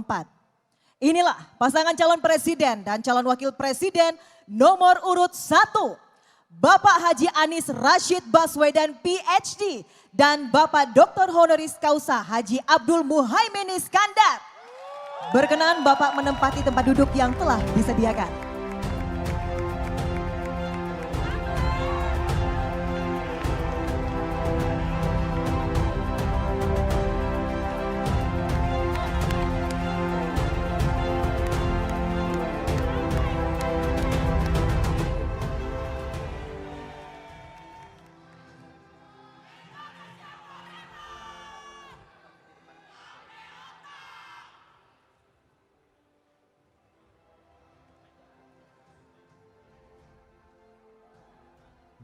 4. Inilah pasangan calon presiden dan calon wakil presiden nomor urut 1. Bapak Haji Anies Rashid Baswedan PhD dan Bapak Dr. Honoris Causa Haji Abdul Muhaimin Iskandar. Berkenan Bapak menempati tempat duduk yang telah disediakan.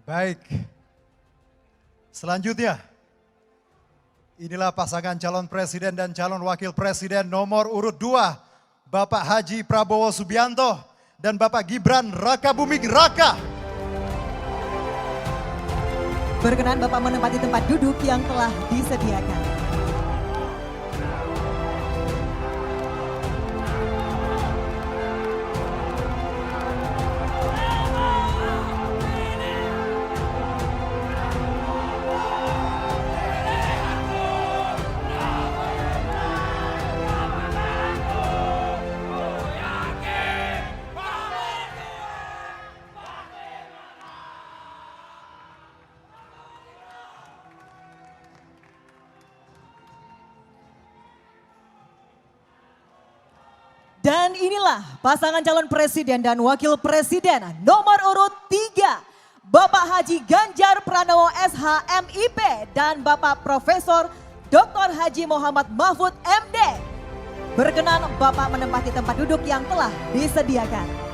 Baik, selanjutnya inilah pasangan calon presiden dan calon wakil presiden nomor urut 2, Bapak Haji Prabowo Subianto dan Bapak Gibran Rakabuming Raka. Berkenan Bapak menempati tempat duduk yang telah disediakan. Dan inilah pasangan calon presiden dan wakil presiden nomor urut 3. Bapak Haji Ganjar Pranowo SH MIP dan Bapak Profesor Dr. Haji Muhammad Mahfud MD. Berkenan Bapak menempati tempat duduk yang telah disediakan.